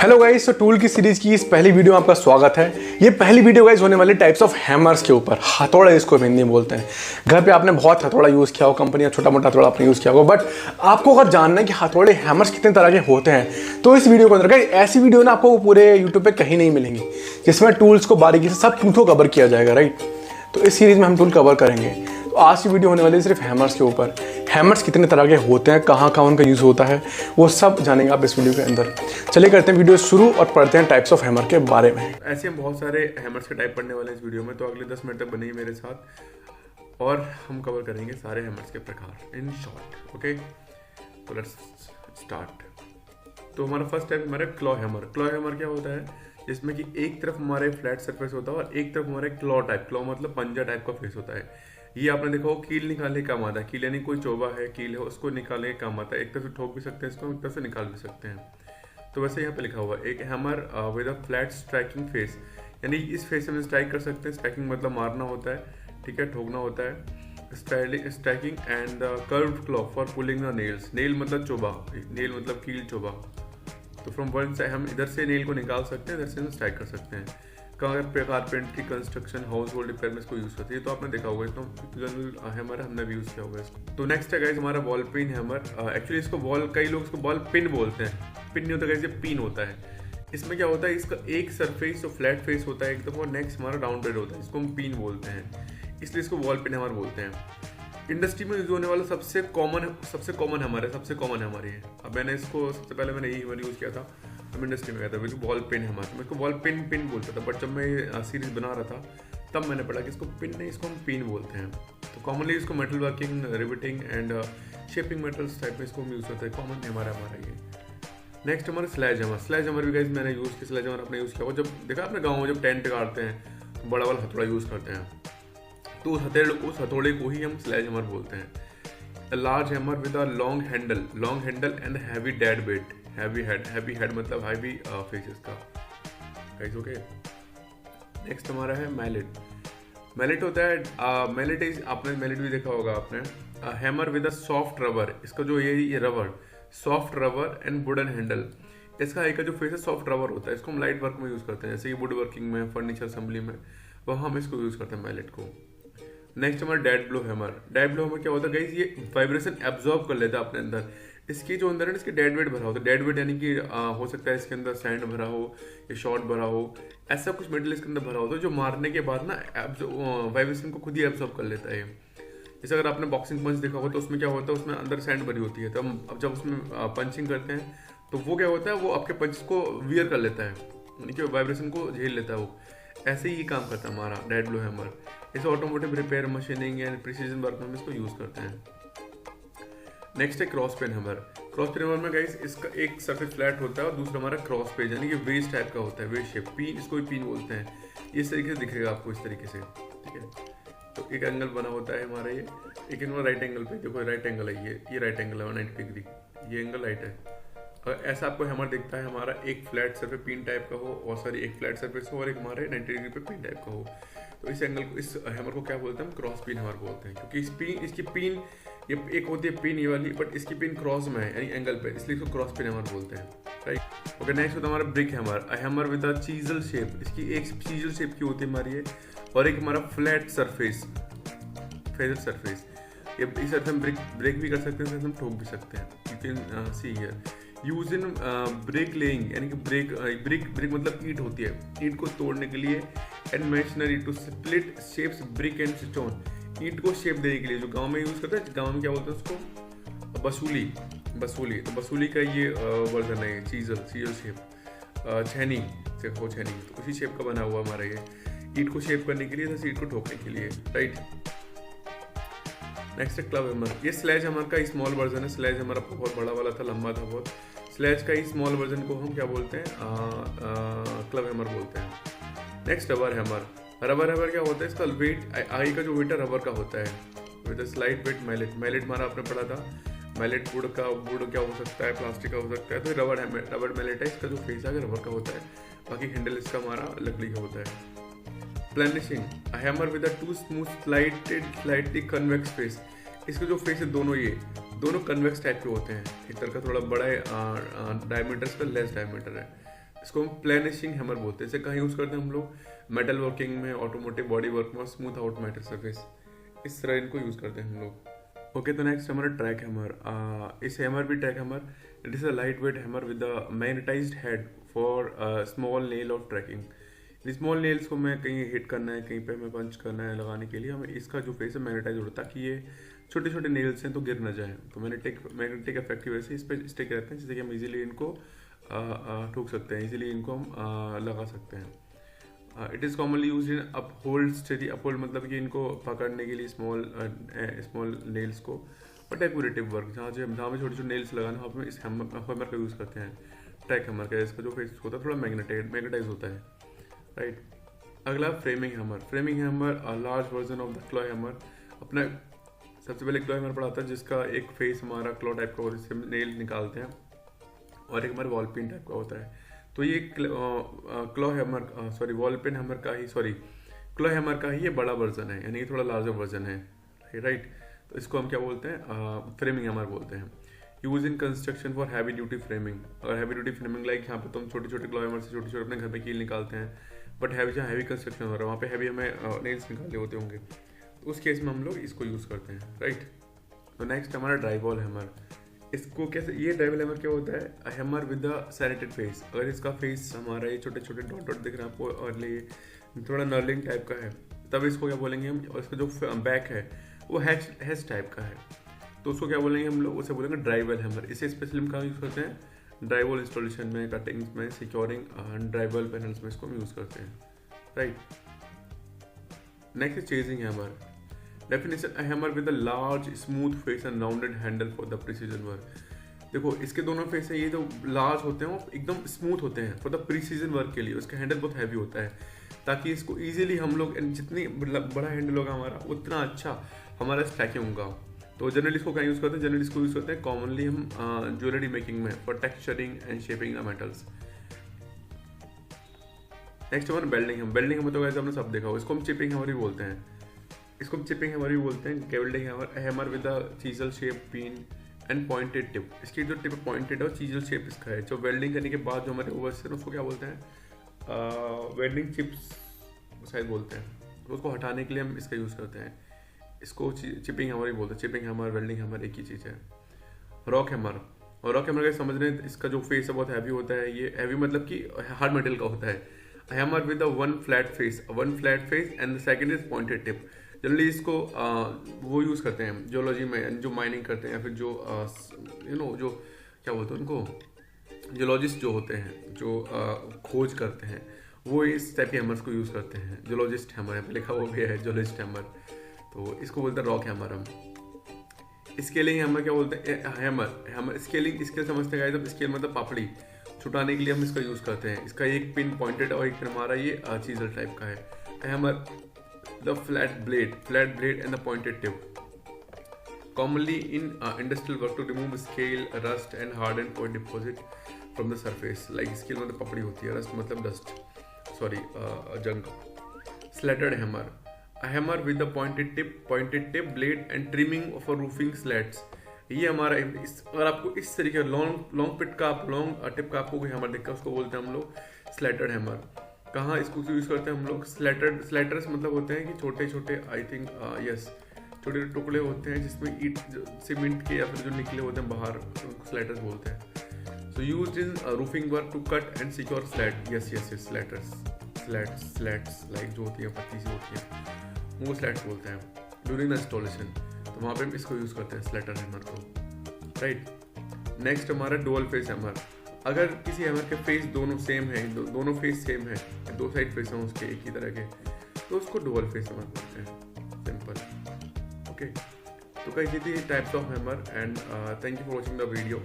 Hello guys, तो tool की series की इस पहली वीडियो में आपका स्वागत है। ये पहली वीडियो गाइस होने वाली टाइप्स ऑफ हैमर्स के ऊपर। हथौड़ा इसको हिंदी में बोलते हैं। घर पे आपने बहुत हथौड़ा यूज़ किया हो, कंपनी छोटा मोटा हथौड़ा आपने यूज़ किया होगा, बट आपको अगर जानना है कि हथौड़े हैमर्स कितने तरह के होते हैं तो इस वीडियो के अंदर गाइस ऐसी वीडियो ना आपको पूरे यूट्यूब पर कहीं नहीं मिलेंगी जिसमें टूल्स को बारीकी से सब टूल को कवर किया जाएगा, राइट। तो इस सीरीज में हम टूल कवर करेंगे। तो आज की वीडियो होने वाली है सिर्फ हैमर्स के ऊपर। हैमर्स कितने तरह के होते हैं, कहाँ कहाँ उनका यूज़ होता है, वो सब जानेंगे आप इस वीडियो के अंदर। चलिए करते हैं वीडियो शुरू और पढ़ते हैं टाइप्स ऑफ हैमर के बारे में। ऐसे हम बहुत सारे हैमर्स के टाइप पढ़ने वाले हैं इस वीडियो में, तो अगले 10 मिनट तक बनेंगे मेरे साथ और हम कवर करेंगे सारे हैमर्स के प्रकार इन शॉर्ट। ओके, तो लेट्स स्टार्ट। तो हमारा फर्स्ट टाइप हमारा क्लॉ हैमर। क्लॉ हैमर क्या होता है, जिसमें कि एक तरफ हमारे फ्लैट सरफेस होता है और एक तरफ हमारे क्लॉ टाइप, क्लॉ मतलब पंजा टाइप का फेस होता है। ये आपने देखा हो कील निकालने का काम आता है। कील यानी कोई चोबा है, कील है, उसको निकालने का काम आता है। एक तरफ से ठोक भी सकते हैं इसको, एक तरफ से निकाल भी सकते हैं। तो वैसे यहाँ पे लिखा हुआ है एक hammer with a flat striking face, यानी इस फेस से हम स्ट्राइक कर सकते हैं। स्ट्राइकिंग मतलब मारना होता है, ठीक है, ठोकना होता है। Striking and curved claw for pulling the nails. Nail मतलब चोबा, नेल मतलब कील चोबा। तो फ्रॉम वन साइड हम इधर से नेल को निकाल सकते हैं, इधर से हम स्ट्राइक कर सकते हैं। Carpentry, construction, house hold repair में इसको यूज करते हैं। तो आपने देखा होगा, इसको हैमर हमने भी यूज किया होगा इसको। तो नेक्स्ट है गाइस हमारा बॉल पिन हैमर। एक्चुअली इसको बॉल, कई लोग इसको बॉल पिन बोलते हैं। पिन नहीं होता गाइस, ये पिन होता है। इसमें क्या होता है, इसका एक सरफेस तो फ्लैट फेस होता है एकदम, और नेक्स्ट हमारा राउंडेड होता है। इसको हम पिन बोलते हैं, इसलिए इसको बॉल पिन हैमर बोलते हैं। इंडस्ट्री में यूज होने वाला सबसे कॉमन हमारे है। अब मैंने इसको सबसे पहले मैंने यही यूज किया था, हम इंडस्ट्री में गया था, बॉल पिन हैमर। मैं इसको बॉल पिन बोलता था, बट जब मैं सीरीज बना रहा था तब मैंने पढ़ा कि इसको पिन नहीं, इसको हम पिन बोलते हैं। तो कॉमनली इसको metal working, riveting and shaping metals type में इसको यूज होता है। कॉमन हमारा ये। नेक्स्ट हमारा स्लैज हैमर। स्लैज हैमर भी गाइस मैंने यूज किया, स्लैज हैमर अपने यूज किया। जब देखा आपने गाँव में जब टेंट गाड़ते हैं तो बड़ा वाला हथौड़ा यूज करते हैं, तो उस हथौड़े को ही हम स्लैज हैमर बोलते हैं। Large hammer with a long handle and heavy dead weight. Heavy head मतलब हैवी फेसेस का गाइस। ओके, नेक्स्ट हमारा है मैलेट होता है मैलेट इज, आपने मैलेट भी देखा होगा आपने। Hammer with a soft rubber. इसका जो ये rubber, soft rubber and wooden handle. इसका एक जो फेस है सॉफ्ट रबर होता है। इसको हम लाइट वर्क में यूज करते हैं, जैसे कि वुड वर्किंग में, फर्नीचर असेंबली में, वहाँ हम इसको यूज करते हैं मैलेट को। नेक्स्ट हमारा dead blow hammer. Dead blow hammer क्या होता है गाइस, ये वाइब्रेशन एब्जॉर्ब कर लेता है अपने अंदर। इसकी जो अंदर है इसके डेड वेट भरा होता है। डेड वेट यानी कि हो सकता है इसके अंदर सैंड भरा हो या शॉर्ट भरा हो, ऐसा कुछ मेटल इसके अंदर भरा होता है जो मारने के बाद ना वाइब्रेशन को खुद ही एब्जॉर्ब कर लेता है। जैसे अगर आपने बॉक्सिंग पंच देखा होगा तो उसमें क्या होता है, उसमें अंदर सैंड भरी होती है। तो हम जब उसमें पंचिंग करते हैं तो वो क्या होता है, वो आपके पंच को वियर कर लेता है, यानी कि वाइब्रेशन को झेल लेता है वो। ऐसे ही काम करता है हमारा डेड ब्लो हैमर। इसे automotive repair, machining and precision work में इसको यूज करते हैं। नेक्स्ट है cross peen hammer. Cross peen hammer में गाइस इसका एक सरफेस फ्लैट होता है और दूसरा हमारा क्रॉस पेज, यानी कि वेज टाइप का होता है, वेज शेप। पिन, इसको भी पिन बोलते हैं। इस तरीके से दिखेगा आपको, इस तरीके से, ठीक है। तो एक एंगल बना होता है हमारा ये, एक इनका राइट एंगल पे, देखो राइट एंगल है ये राइट एंगल है 190 डिग्री, ये एंगल राइट है। और ऐसा आपको हैमर दिखता है हमारा, एक फ्लैट सरफेस पिन टाइप का हो, और सॉरी एक फ्लैट सरफेस हो और एक हमारे 90 डिग्री पे पिन टाइप का हो। तो इस एंगल को, इस हैमर को क्या बोलते हैं हम, क्रॉस पिन हैमर बोलते हैं। क्योंकि इसकी पिन ये एक होती है पिन ये वाली, बट इसकी पिन क्रॉस में है, यानी एंगल पे, इसलिए इसको क्रॉस पिन हैमर बोलते हैं, राइट। ओके, नेक्स्ट होता है हमारा brick hammer. Hammer with a chisel shape. इसकी एक चीजल शेप की होती है हमारी ये, और एक हमारा फ्लैट सरफेस, फेजर सरफेस। ये इस तरह हम ब्रेक भी कर सकते हैं, हम ठोक भी सकते हैं। You can see here use in brick laying, यानी कि ब्रिक मतलब ईंट होती है, ईंट को तोड़ने के लिए। And machinery to split shapes brick and stone. ईंट को शेप देने के लिए जो गांव में यूज करते हैं, गांव में क्या बोलते हैं उसको, बसूली। तो बसूली का ये वर्जन है, चीजल शेप। छेनी से हो, छेनी तो उसी शेप का बना हुआ हमारा ये, ईंट को शेप करने के लिए, जैसे ईंट को ठोकने के लिए, राइट। नेक्स्ट है क्लब हैमर। ये स्लैज हैमर का स्मॉल वर्जन है। स्लैज हैमर आपको बहुत बड़ा वाला था, लंबा था बहुत। स्लैज का ही स्मॉल वर्जन को हम क्या बोलते हैं, क्लब हैमर बोलते हैं। Next rubber hammer. Rubber hammer क्या होता है, इसका वेट, आई का जो वेट है रबर का होता है, विद स्लाइट वेट मैलेट हमारा आपने पढ़ा था। मैलेट वुड क्या हो सकता है, प्लास्टिक का हो सकता है। तो रबर मैलेट है, इसका जो फेस है रबर का होता है, बाकी हैंडल इसका हमारा लकड़ी का होता है। Planishing, hammer with a to smooth slightly convex face. इसके जो फेस है दोनों कन्वेक्स टाइप के होते हैं। एक तरह का थोड़ा बड़ा है डायमीटर, इसका लेस डायमीटर है। इसको हम प्लेनिशिंग हैमर बोलते हैं। इसे कहाँ यूज़ करते हैं हम लोग? मेटल वर्किंग में, ऑटोमोटिव बॉडी वर्क में, स्मूथ आउट मेटल सरफेस, इस तरह इनको यूज़ करते हैं हम लोग। ओके, तो नेक्स्ट हमारा ट्रैक हैमर। इस हैमर भी tack hammer, it is a light weight hammer with a magnetised head for small nail of tacking. Small nails को मैं कहीं हिट करना है, कहीं पे हमें पंच करना है, लगाने के लिए हमें इसका जो फेस है मैग्नेटाइज होता है, ताकि ये छोटे छोटे नेल्स हैं तो गिर ना जाए। तो मैग्नेटिक इफेक्ट की वजह से इस पर स्टिक रहते हैं, जिससे कि हम इजीली इनको ठोक सकते हैं, इजीली इनको हम लगा सकते हैं। It is commonly use in up hold steady. Up hold मतलब कि इनको पकड़ने के लिए स्मॉल नेल्स को, और डेकोरेटिव वर्क जहाँ पे छोटे छोटे नेल्स लगाना, वहाँ पे इस हैमर का यूज़ करते हैं, ट्रैक हैमर का। इसका जो फेस होता है थोड़ा मैग्नेटाइज होता है, राइट। अगला framing hammer. Framing hammer large version of the claw hammer. अपना सबसे पहले क्लॉ हैमर पढ़ाता है, जिसका एक फेस हमारा क्लॉ टाइप का होता है, जिससे नेल निकालते हैं, और एक हमारे वॉल पिन टाइप का होता है। तो ये क्लॉ हैमर का ही ये बड़ा वर्जन है, यानी कि थोड़ा लार्जर वर्जन है, राइट। तो इसको हम क्या बोलते हैं? फ्रेमिंग हैमर बोलते हैं। Use in construction for heavy duty framing. और हैवी ड्यूटी फ्रेमिंग लाइक यहाँ पे तो हम छोटे छोटे क्लॉ हैमर से छोटे छोटे अपने घर पे कील निकालते हैं, बट जहाँ हैवी कंस्ट्रक्शन हो रहा है वहाँ पे हैवी हमें नेल्स निकालने होते होंगे, तो उस केस में हम लोग इसको यूज़ करते हैं, राइट। तो नेक्स्ट हमारा ड्राइवॉल हैमर। इसको कैसे, ये ड्राइवल हैमर क्या होता है? Hammer with the serrated face. अगर इसका फेस हमारा ये छोटे छोटे डॉट डॉट दिख रहा है आपको, और ये थोड़ा नर्लिंग टाइप का है, तब इसको क्या बोलेंगे हम? और इसका जो बैक है वो हैच टाइप का है, तो उसको क्या बोलेंगे हम लोग? उसे बोलेंगे ड्राइवल हैमर। इसे स्पेशली हम कहाँ यूज़ करते हैं? ड्राइवल इंस्टॉलेशन में, कटिंग्स में, सिक्योरिंग ड्राइवल पैनल्स में इसको हम यूज़ करते हैं, right. Next chasing hammer. Definition: a hammer with a large smooth face and rounded handle for the precision work. देखो इसके दोनों फेस है, ये जो लार्ज होते हैं वो एकदम स्मूथ होते हैं फॉर द प्रिसीजन वर्क के लिए। उसका हैंडल बहुत हैवी होता है, ताकि इसको इजीली हम लोग, जितनी बड़ा हैंडल होगा हमारा उतना अच्छा हमारा स्टैकिंग होगा। तो जनरली इसको क्या यूज़ करते हैं? जनरली इसको यूज़ करते हैं कॉमनली हम ज्वेलरी मेकिंग में, for texturing and shaping the metals. Next हमारा बेल्डिंग हैमर। बेल्डिंग हैमर तो वैसे हमने सब देखा होगा, इसको हम चिपिंग हैमर भी बोलते हैं। Welding hammer with a chisel shape pin and pointed tip. इसकी जो टिप पॉइंटेड है और चीजल शेप इसका है। जो वेल्डिंग करने के बाद जो हमारे ओवर्स है उसको क्या बोलते हैं? वेल्डिंग चिप्स शायद बोलते हैं। तो उसको हटाने के लिए हम इसका यूज़ करते हैं, इसको चिपिंग हैमर ही बोलते हैं। चिपिंग हैमर, वेल्डिंग हैमर एक ही चीज़ है। Rock hammer. और रॉक हैमर का समझ रहे हैं, इसका जो फेस है बहुत हैवी होता है। ये हैवी मतलब कि हार्ड मेटल का होता है। Hammer with one flat face and the second is pointed tip. Generally इसको वो यूज़ करते हैं जियोलॉजी में, जो माइनिंग करते हैं, या फिर जो जो क्या बोलते हैं उनको, जियोलॉजिस्ट जो होते हैं, जो खोज करते हैं, वो इस टाइप के हैमर्स को यूज़ करते हैं। जियोलॉजिस्ट हैमर है, लिखा वो भी है जियोलॉजिस्ट हैमर, तो इसको बोलते हैं रॉक हैमर हम। स्केलिंग हैमर क्या बोलते हैं? हैमर स्केलिंग स्केल समझते हैं जब स्केल मतलब पापड़ी छुटाने के लिए हम इसका यूज़ करते हैं। इसका एक पिन पॉइंटेड और एक पिन हमारा ये चीजल टाइप का है। Hammer the flat blade and the pointed tip, commonly in industrial work to remove scale, rust and hardened point deposit from the surface. Like scale मतलब पपड़ी होती है, rust मतलब dust, junk. Slatted hammer, a hammer with the pointed tip, blade and trimming for roofing slats. ये हमारा अगर आपको इस तरीके लॉन्ग टिप का आपको कोई हैमर दिखता है, उसको बोलते हैं हम लोग स्लैटेड हैमर। कहाँ इसको यूज़ करते हैं हम लोग? स्लैटर्स मतलब होते हैं कि छोटे छोटे छोटे टुकड़े होते हैं जिसमें ईट सीमेंट के या फिर जो निकले होते हैं बाहर, उनको स्लैटर्स बोलते हैं। So used in roofing work to cut and secure slate. Yes slaters, slats like जो होती है पत्ती सी होती है, उनको स्लैट्स बोलते हैं ड्यूरिंग द इंस्टॉलेशन। तो वहाँ पे हम इसको यूज़ करते हैं स्लैटर हैमर को, राइट। नेक्स्ट हमारा डुअल फेस हैमर। अगर किसी हैमर के फेस दोनों सेम है, दोनों फेस सेम है, दो साइड फेस हैं उसके एक ही तरह के, तो उसको डुअल फेस हैमर बोलते हैं, सिंपल। Okay, तो guys, ये थी types of hammer and thank you for watching the video.